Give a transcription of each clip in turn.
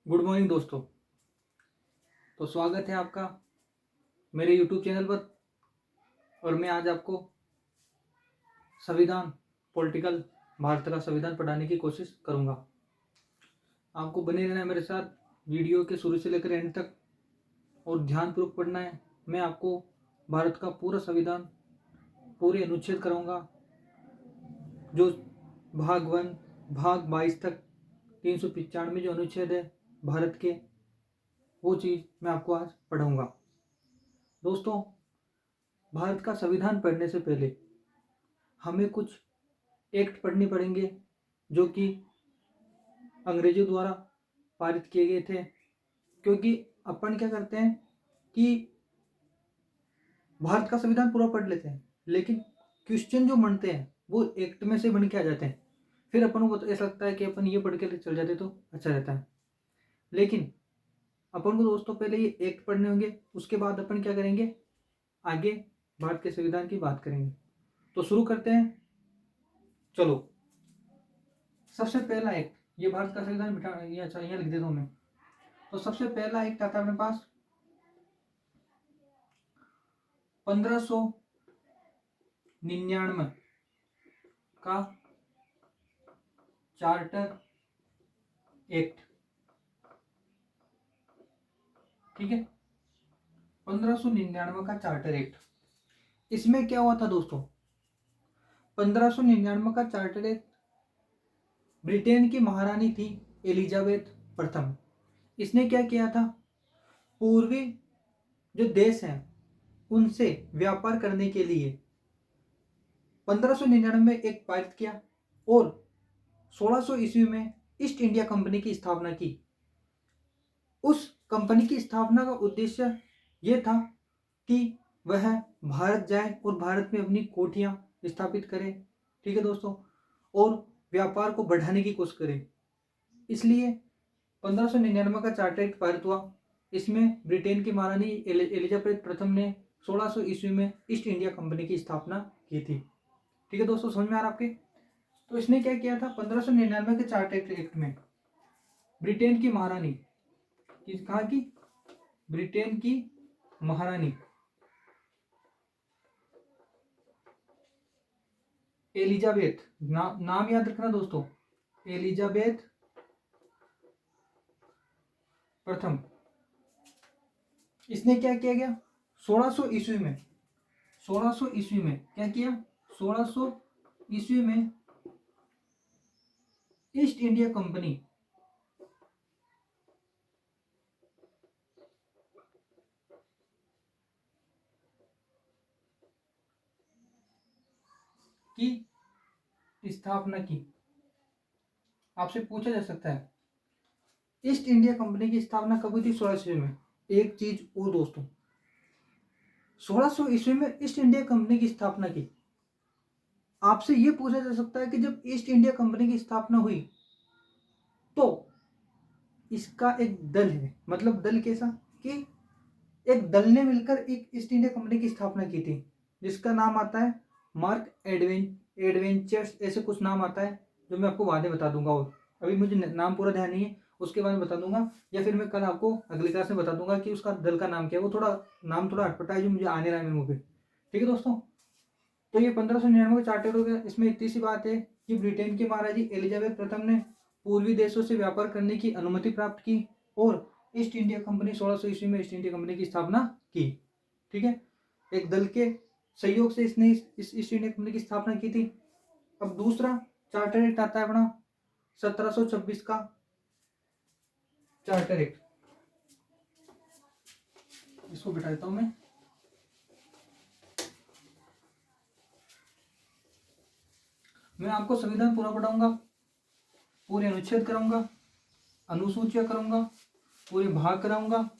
Good morning दोस्तों। तो स्वागत है आपका मेरे यूट्यूब चैनल पर। और मैं आज आपको संविधान पॉलिटिकल भारत का संविधान पढ़ाने की कोशिश करूंगा। आपको बने रहना है मेरे साथ वीडियो के शुरू से लेकर एंड तक और ध्यानपूर्वक पढ़ना है। मैं आपको भारत का पूरा संविधान पूरे अनुच्छेद कराऊंगा, जो भाग 1 भाग 22 तक 395 जो अनुच्छेद है भारत के, वो चीज़ मैं आपको आज पढ़ाऊंगा। दोस्तों, भारत का संविधान पढ़ने से पहले हमें कुछ एक्ट पढ़ने पड़ेंगे जो कि अंग्रेजों द्वारा पारित किए गए थे। क्योंकि अपन क्या करते हैं कि भारत का संविधान पूरा पढ़ लेते हैं, लेकिन क्वेश्चन जो बनते हैं वो एक्ट में से बन के आ जाते हैं। फिर अपन को ऐसा लगता है कि अपन ये पढ़ के चल जाते तो अच्छा रहता है। लेकिन अपन को दोस्तों पहले ये एक्ट पढ़ने होंगे, उसके बाद अपन क्या करेंगे, आगे भारत के संविधान की बात करेंगे। तो शुरू करते हैं। चलो, सबसे पहला एक्ट, ये भारत का संविधान बिठा ये, अच्छा यहाँ लिख देता हूँ मैं। तो सबसे पहला एक्ट आता है अपने पास 1599 का चार्टर एक्ट। ठीक है, 1599 का चार्टर एक्ट। इसमें क्या हुआ था दोस्तों, 1599 का चार्टर एक्ट, ब्रिटेन की महारानी थी एलिजाबेथ प्रथम। इसने क्या किया था, पूर्वी जो देश हैं उनसे व्यापार करने के लिए 1599 में एक पारित किया और 1600 ईस्वी में ईस्ट इंडिया कंपनी की स्थापना की। उस कंपनी की स्थापना का उद्देश्य यह था कि वह भारत जाए और भारत में अपनी कोठियां स्थापित करे। ठीक है दोस्तों, और व्यापार को बढ़ाने की कोशिश करे। इसलिए 1599 का चार्टर एक्ट पारित हुआ। इसमें ब्रिटेन की महारानी एलिजाबेथ प्रथम ने 1600 ईस्वी में ईस्ट इंडिया कंपनी की स्थापना की थी। ठीक है दोस्तों, समझ में आ रहा आपके। तो इसने क्या किया था, 1599 के चार्टर एक्ट में ब्रिटेन की महारानी, कहा की ब्रिटेन की महारानी एलिजाबेथ, नाम याद रखना दोस्तों, एलिजाबेथ प्रथम, इसने क्या किया गया 1600 ईस्वी में, 1600 ईस्वी में क्या किया, 1600 ईस्वी में ईस्ट इंडिया कंपनी की स्थापना की। आपसे पूछा जा सकता है ईस्ट इंडिया कंपनी की स्थापना कब हुई थी, 1600 ईस्वी में। एक चीज और दोस्तों, 1600 ईस्वी में ईस्ट इंडिया कंपनी की स्थापना की। आपसे यह पूछा जा सकता है कि जब ईस्ट इंडिया कंपनी की स्थापना हुई तो इसका एक दल है, मतलब दल कैसा कि एक दल ने मिलकर एक ईस्ट इंडिया कंपनी की स्थापना की थी, जिसका नाम आता है मार्क एडवेंचर्स, ऐसे कुछ नाम आता है जो मैं आपको बाद में बता दूंगा। और अभी मुझे नाम पूरा ध्यान नहीं है, उसके बारे में बता दूंगा, या फिर मैं कल आपको अगली क्लास में बता दूंगा कि उसका दल का नाम क्या है। वो थोड़ा नाम थोड़ा अटपटा है जो मुझे आने रहा है मेरे मुंह पे। ठीक है दोस्तों, तो ये 1599 का चार्टर हो गया। इसमें इतनी सी बात है कि ब्रिटेन की महारानी एलिजाबेथ प्रथम ने पूर्वी देशों से व्यापार करने की अनुमति प्राप्त की और ईस्ट इंडिया कंपनी 1600 ईस्वी में ईस्ट इंडिया कंपनी की स्थापना की। ठीक है, एक दल के सहयोग से इसने इस ईस्ट इंडिया कंपनी की स्थापना की थी। अब दूसरा चार्टर एक्ट आता है अपना 1726 का चार्टर एक्ट। इसको बिठा देता हूं मैं आपको संविधान पूरा पढ़ाऊंगा, पूरे अनुच्छेद कराऊंगा, अनुसूचियां कराऊंगा, पूरे भाग कराऊंगा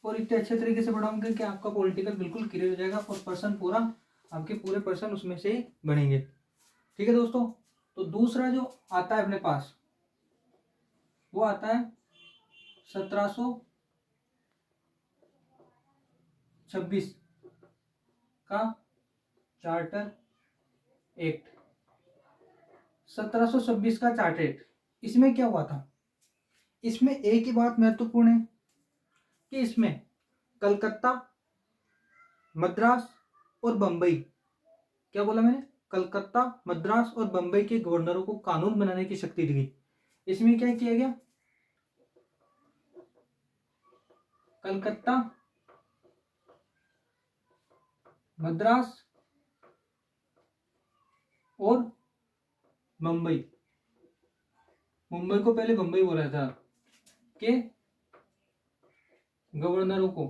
और इतने अच्छे तरीके से पढ़ाऊंगा कि आपका पॉलिटिकल बिल्कुल क्लियर हो जाएगा और पर्सन पूरा, आपके पूरे पर्सन उसमें से ही बनेंगे। ठीक है दोस्तों, तो दूसरा जो आता है अपने पास वो आता है 1726 का चार्टर एक्ट। 1726 का चार्टर एक्ट, इसमें क्या हुआ था, इसमें एक ही बात महत्वपूर्ण है कि इसमें कलकत्ता, मद्रास और बंबई, क्या बोला मैंने, कलकत्ता, मद्रास और बंबई के गवर्नरों को कानून बनाने की शक्ति दी गई। इसमें क्या किया गया, कलकत्ता, मद्रास और मुंबई, मुंबई को पहले बंबई बोला था, के गवर्नरों को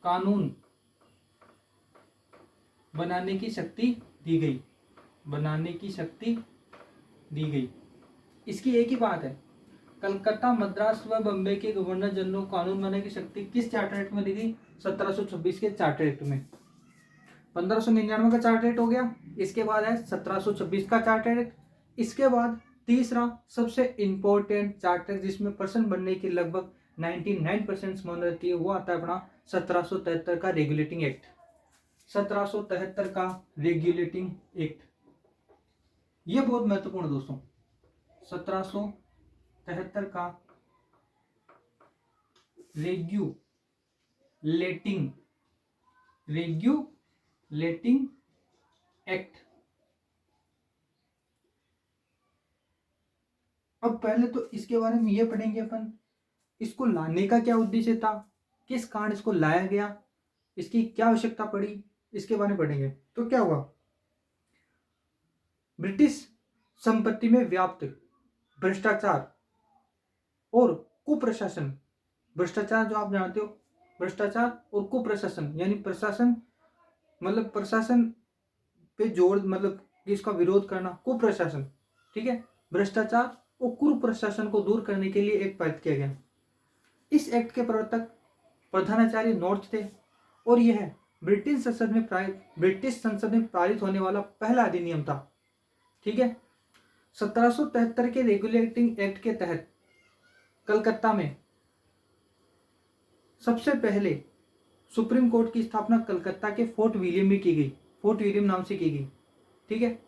कानून बनाने की शक्ति दी गई, बनाने की शक्ति दी गई। इसकी एक ही बात है, कलकत्ता, मद्रास व बंबई के गवर्नर जनरल को कानून बनाने की शक्ति किस चार्टर एक्ट में दी गई, 1726 के चार्टर एक्ट में। 1599 का चार्टर एक्ट हो गया, इसके बाद है 1726 का चार्टर एक्ट। इसके बाद तीसरा सबसे इंपॉर्टेंट चार्टर जिसमें पर्सन बनने की लगभग 99% संभावना रहती है, वो आता है अपना 1773 का रेगुलेटिंग एक्ट। 1773 का रेगुलेटिंग एक्ट, ये बहुत महत्वपूर्ण दोस्तों। 1773 का रेगुलेटिंग एक्ट। अब पहले तो इसके बारे में ये पढ़ेंगे अपन, इसको लाने का क्या उद्देश्य था, किस कारण इसको लाया गया, इसकी क्या आवश्यकता पड़ी, इसके बारे में पढ़ेंगे। तो क्या हुआ, ब्रिटिश संपत्ति में व्याप्त भ्रष्टाचार और कुप्रशासन, भ्रष्टाचार जो आप जानते हो, भ्रष्टाचार और कुप्रशासन यानी प्रशासन, मतलब प्रशासन पे जोर, मतलब इसका विरोध करना, कुप्रशासन, ठीक है, भ्रष्टाचार और कुप्रशासन को दूर करने के लिए एक पारित किया गया। इस एक्ट के प्रवर्तक प्रधानाचार्य नॉर्थ थे और यह ब्रिटिश संसद में पारित होने वाला पहला अधिनियम था, ठीक है। 1773 के रेगुलेटिंग एक्ट के तहत कलकत्ता में सबसे पहले सुप्रीम कोर्ट की स्थापना कलकत्ता के फोर्ट विलियम में की गई, फोर्ट विलियम नाम से की गई, ठीक है।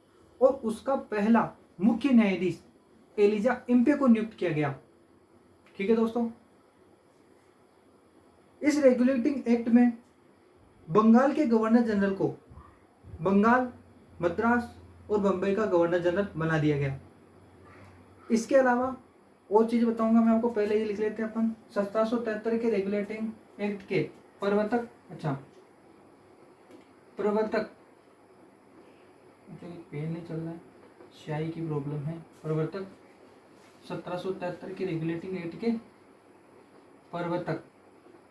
और उसका पहला मुख्य न्यायाधीश एलिजा इम्पे को नियुक्त किया गया, ठीक है दोस्तों। इस रेगुलेटिंग एक्ट में बंगाल के गवर्नर जनरल को बंगाल, मद्रास और बंबई का गवर्नर जनरल बना दिया गया। इसके अलावा और चीज बताऊंगा मैं आपको, पहले ये लिख लेते हैं अपन। 1773 के रेगुलेटिंग एक्ट के प्रवर्तक, पेन नहीं चल रहा है, स्याही की प्रॉब्लम है। प्रवर्तक 1773 के रेगुलेटिंग एक्ट के प्रवर्तक,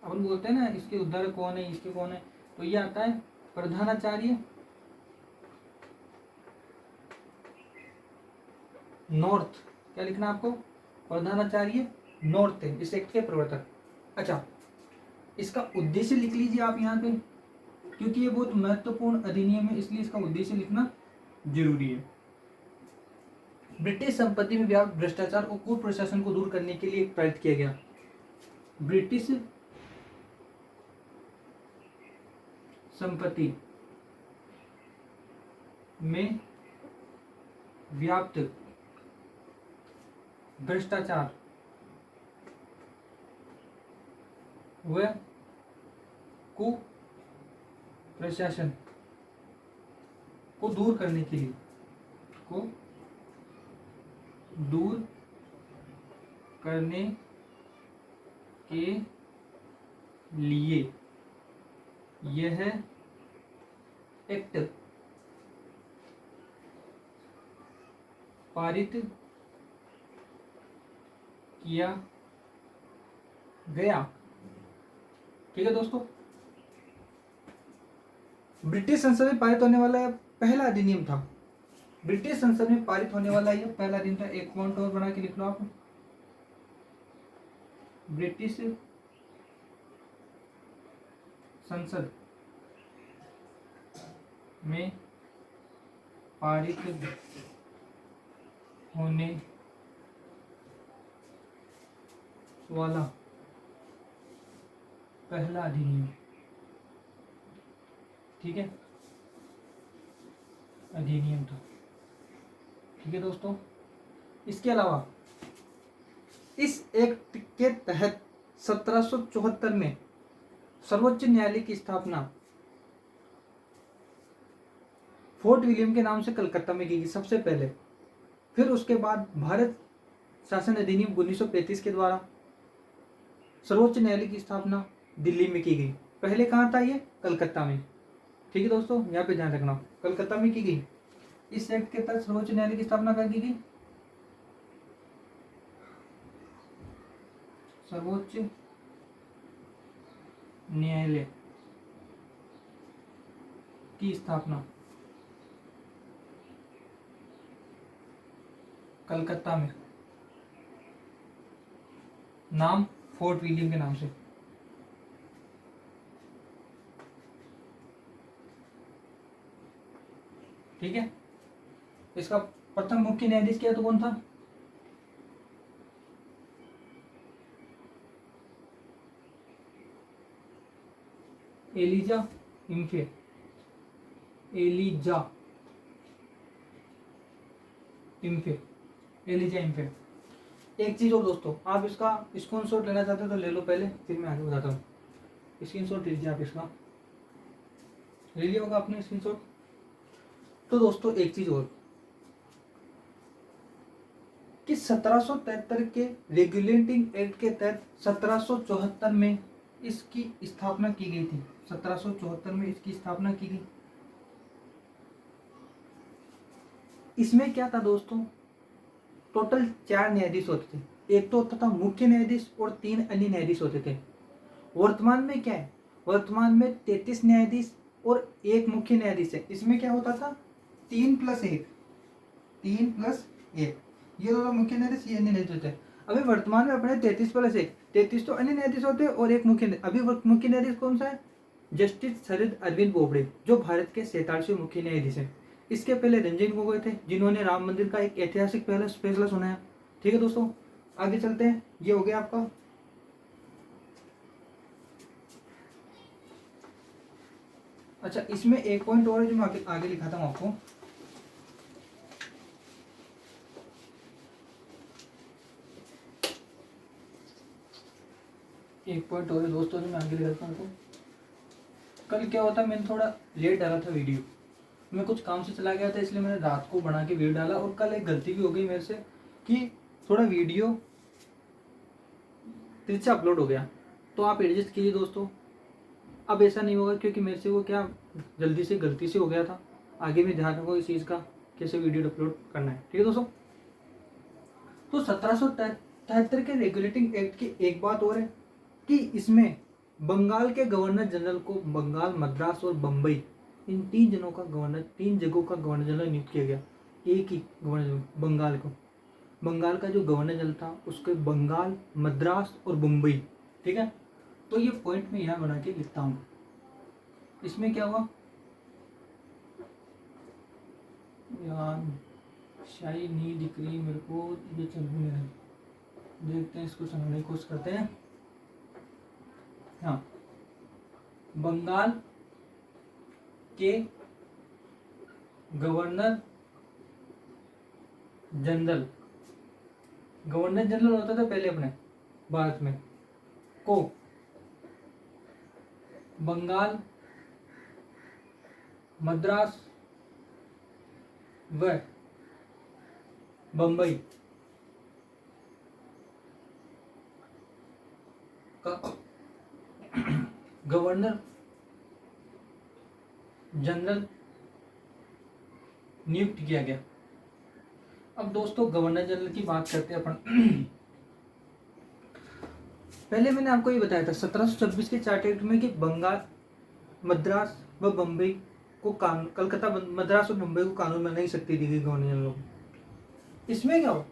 अपन बोलते हैं ना इसके उद्धारक कौन है, इसके कौन है, तो ये आता है प्रधानाचार्य नॉर्थ। क्या लिखना आपको, प्रधानाचार्य नॉर्थ है इस एक्ट के प्रवर्तक। अच्छा, इसका उद्देश्य लिख लीजिए आप यहाँ पे, क्योंकि ये बहुत महत्वपूर्ण अधिनियम है, इसलिए इसका उद्देश्य लिखना जरूरी है। ब्रिटिश संपत्ति में व्याप्त भ्रष्टाचार और कुप्रशासन को दूर करने के लिए पारित किया गया। ब्रिटिश संपत्ति में व्याप्त भ्रष्टाचार व कुप्रशासन को दूर करने के लिए, यह एक्ट पारित किया गया, ठीक है दोस्तों। ब्रिटिश संसद में पारित होने वाला यह पहला अधिनियम था, ब्रिटिश संसद में पारित होने वाला यह पहला अधिनियम था। एक पॉइंट और बना के लिख लो आप, ब्रिटिश संसद में पारित होने वाला पहला अधिनियम, ठीक है, अधिनियम था। ठीक है दोस्तों। इसके अलावा इस एक्ट के तहत 1774 में सर्वोच्च न्यायालय की स्थापना फोर्ट विलियम के नाम से कलकत्ता में की गई सबसे पहले। फिर उसके बाद भारत शासन अधिनियम 1935 के द्वारा सर्वोच्च न्यायालय की स्थापना दिल्ली में की गई। पहले कहाँ था ये? कलकत्ता में। ठीक है दोस्तों, यहाँ पे ध्यान रखना, कलकत्ता में की गई। इस एक्ट के तहत सर्वोच्च न्यायालय की स्थापना कहाँ की गई? सर्वोच्च न्यायालय की स्थापना कलकत्ता में, नाम फोर्ट विलियम के नाम से। ठीक है, इसका प्रथम मुख्य न्यायाधीश क्या तो कौन था? एलिजा इम्फे। एलिजा इम्फे। एलिजा इम्फे। एक चीज और दोस्तों, आप इसका स्क्रीनशॉट लेना चाहते हो तो ले लो पहले, फिर मैं आगे बताता हूँ। स्क्रीनशॉट लीजिए आप इसका, ले लिया होगा आपने स्क्रीनशॉट। तो दोस्तों एक चीज और कि 1773 के रेगुलेटिंग एक्ट के तहत 1774 में इसकी स्थापना की गई थी। 1774 में इसकी स्थापना की गई। इसमें क्या था दोस्तों? टोटल 4 न्यायाधीश होते थे। एक तो होता था मुख्य न्यायाधीश और 3 अन्य न्यायाधीश होते थे। वर्तमान में क्या है? वर्तमान में 33 न्यायाधीश और 1 मुख्य न्यायाधीश है। इसमें क्या होता था? 3+1, 3+1, ये दोनों मुख्य न्यायाधीश, ये अन्य न्यायाधीश होते हैं। अभी वर्तमान में अपने 33+1, 33 तो अन्य न्यायाधीश होते हैं और 1 मुख्य। अभी मुख्य न्यायाधीश कौन सा है? जस्टिस शरद अरविंद बोबड़े, जो भारत के 47वें मुख्य न्यायाधीश हैं। इसके पहले रंजन गोगोई थे, जिन्होंने राम मंदिर का एक ऐतिहासिक पहला फैसला सुनाया। ठीक है दोस्तों, आगे चलते हैं। ये हो गया आपका। अच्छा, इसमें एक पॉइंट और है जो मैं आगे लिखा था मैं आपको। एक पॉइंट और है दोस्तों जो मैं आगे लिखा था आपको। कल क्या होता, मैंने थोड़ा लेट डाला था वीडियो, मैं कुछ काम से चला गया था, इसलिए मैंने रात को बना के वीडियो डाला। और कल एक गलती भी हो गई मेरे से कि थोड़ा वीडियो फिर से अपलोड हो गया, तो आप एडजस्ट कीजिए दोस्तों। अब ऐसा नहीं होगा, क्योंकि मेरे से वो क्या जल्दी से गलती से हो गया था। आगे भी ध्यान रखो इस चीज़ का, कैसे वीडियो अपलोड करना है। ठीक है दोस्तों। तो 1773 के रेगुलेटिंग एक्ट की एक बात और है कि इसमें बंगाल के गवर्नर जनरल को बंगाल, मद्रास और बम्बई, इन 3 जगहों का गवर्नर जनरल नियुक्त किया गया। एक ही गवर्नर जनरल बंगाल को, बंगाल का जो गवर्नर जनरल था उसके बंगाल, मद्रास और मुंबई। ठीक है, तो ये पॉइंट मैं यहाँ बना के लिखता हूँ। इसमें क्या हुआ यार, शाही नहीं दिख रही मेरे को, ये चल नहीं रहा, देखते हैं इसको समझने की कोशिश करते हैं। हाँ, बंगाल के गवर्नर जनरल, गवर्नर जनरल होता था पहले अपने भारत में, को बंगाल, मद्रास व बम्बई का गवर्नर जनरल नियुक्त किया गया। अब दोस्तों गवर्नर जनरल की बात करते हैं अपन। पहले मैंने आपको ये बताया था 1726 के चार्टर एक्ट में कि बंगाल, मद्रास व बम्बई को कानून, कलकत्ता, मद्रास और मुंबई को कानून बना नहीं सकती दी गई गवर्नर जनरल को। इसमें क्या हो,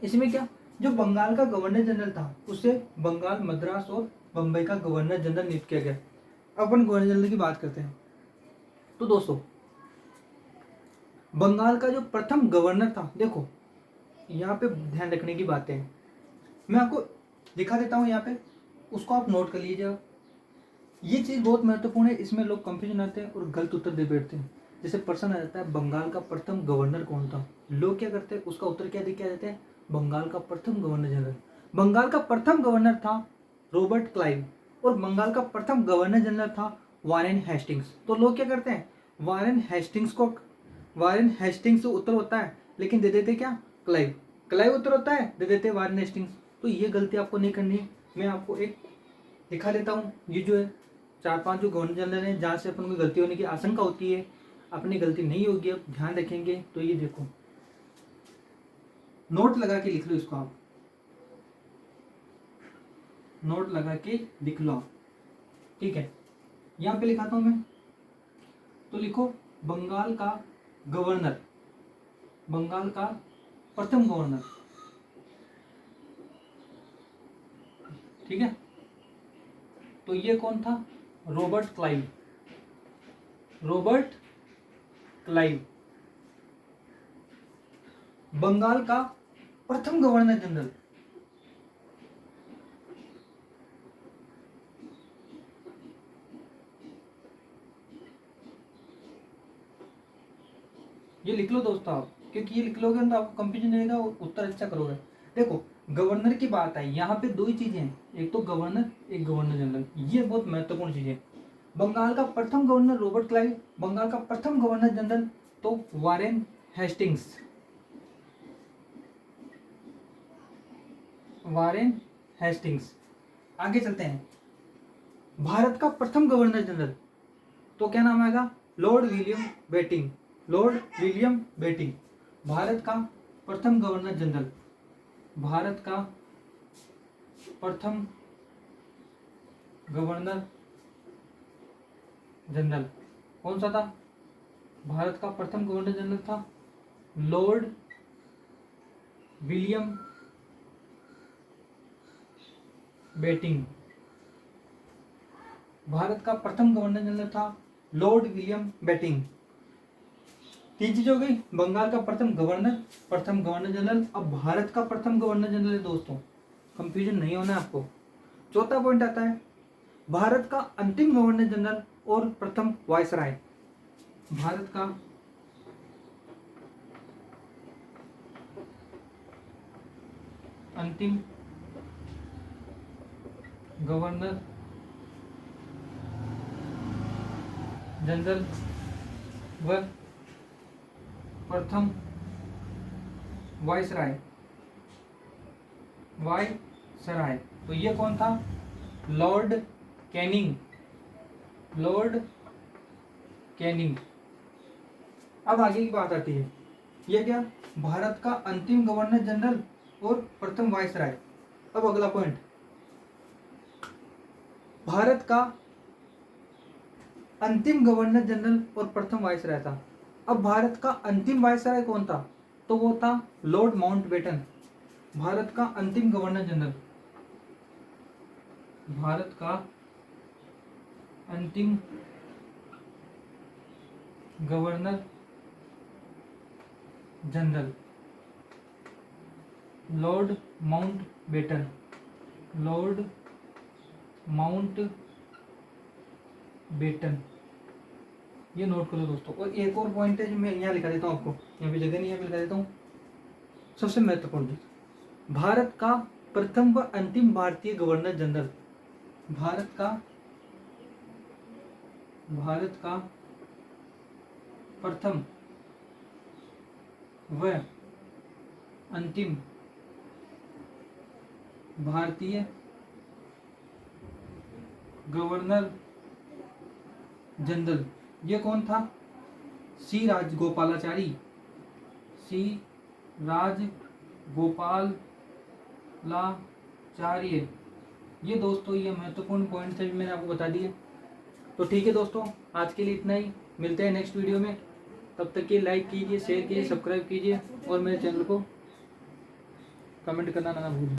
इसमें क्या, जो बंगाल का गवर्नर जनरल था उसे बंगाल, मद्रास और बम्बई का गवर्नर जनरल नियुक्त किया गया। अपन गवर्नर जनरल की बात करते हैं। तो दोस्तों बंगाल का जो प्रथम गवर्नर था, देखो यहाँ पे ध्यान रखने की बातें हैं, मैं आपको दिखा देता हूँ यहाँ पे, उसको आप नोट कर लीजिएगा। ये चीज़ बहुत महत्वपूर्ण है, इसमें लोग कंफ्यूजन आते हैं और गलत उत्तर दे बैठते हैं। जैसे प्रश्न आ जाता है बंगाल का प्रथम गवर्नर कौन था, लोग क्या करते हैं उसका उत्तर क्या दिया जाता है, बंगाल का प्रथम गवर्नर जनरल। बंगाल का प्रथम गवर्नर था रॉबर्ट क्लाइव और बंगाल का प्रथम गवर्नर जनरल था वारेन हेस्टिंग्स। तो लोग क्या करते हैं वारेन हेस्टिंग्स से उत्तर होता है लेकिन दे देते क्या क्लाइव, क्लाइव उत्तर होता है दे देते वारेन हेस्टिंग्स। तो ये गलती आपको नहीं करनी है। मैं आपको एक दिखा देता हूँ, ये जो है 4-5 जो गवर्नर जनरल हैं जहाँ से अपन को गलती होने की आशंका होती है, अपनी गलती नहीं होगी, अब ध्यान रखेंगे। तो ये देखो, नोट लगा के लिख लो इसको, आप नोट लगा के लिख लो, ठीक है। यहाँ पे लिखाता हूं मैं, तो लिखो बंगाल का गवर्नर, बंगाल का प्रथम गवर्नर, ठीक है। तो ये कौन था, Robert Clive, Robert Clive Bengal का प्रथम गवर्नर जनरल। ये लिख लो दोस्तों आप, क्योंकि ये लिख लोगे तो आपको कंफ्यूजन नहीं रहेगा और उत्तर अच्छा करोगे। देखो गवर्नर की बात आई, यहाँ पे दो ही चीजें हैं, एक तो गवर्नर एक गवर्नर जनरल, ये बहुत महत्वपूर्ण चीज है। बंगाल का प्रथम गवर्नर रॉबर्ट क्लाइव, बंगाल का प्रथम गवर्नर जनरल तो वारेन हेस्टिंग्स, वारेन हेस्टिंग्स। आगे चलते हैं, भारत का प्रथम गवर्नर जनरल तो क्या नाम आएगा, Lord William Bentinck, Lord William Bentinck. Bharat का प्रथम गवर्नर जनरल, भारत का प्रथम गवर्नर जनरल कौन सा था, भारत का प्रथम गवर्नर जनरल था लॉर्ड विलियम बेटिंग। भारत का प्रथम गवर्नर जनरल था लॉर्ड विलियम बेटिंग। तीन चीज हो गई, बंगाल का प्रथम गवर्नर जनरल। अब भारत का प्रथम गवर्नर जनरल है दोस्तों, कंफ्यूजन नहीं होना आपको। चौथा पॉइंट आता है भारत का अंतिम गवर्नर जनरल और प्रथम वायसराय, भारत का अंतिम गवर्नर जनरल व प्रथम वायसराय, वायसराय तो ये कौन था, लॉर्ड कैनिंग, लॉर्ड कैनिंग। अब आगे की बात आती है, ये क्या, भारत का अंतिम गवर्नर जनरल और प्रथम वायसराय। अब अगला पॉइंट, भारत का अंतिम गवर्नर जनरल और प्रथम वायसराय था। अब भारत का अंतिम वायसराय कौन था, तो वो था लॉर्ड माउंटबेटन। भारत का अंतिम गवर्नर जनरल, भारत का अंतिम governor general Lord Mountbatten, Lord Mountbatten. ये नोट करो दोस्तों। और एक और पॉइंट है जो मैं यहाँ लिखा देता हूँ आपको, यहाँ पे जगह नहीं है, लिखा देता हूँ। सबसे महत्वपूर्ण चीज, भारत का प्रथम व अंतिम भारतीय गवर्नर जनरल, भारत का प्रथम व अंतिम भारतीय गवर्नर जनरल ये कौन था, सी राजगोपालाचारी, सी राजगोपालाचार्य। ये दोस्तों ये महत्वपूर्ण पॉइंट थे, मैंने आपको बता दिए। तो ठीक है दोस्तों, आज के लिए इतना ही, मिलते हैं नेक्स्ट वीडियो में। तब तक के लाइक कीजिए, शेयर कीजिए, सब्सक्राइब कीजिए और मेरे चैनल को कमेंट करना ना भूलिए।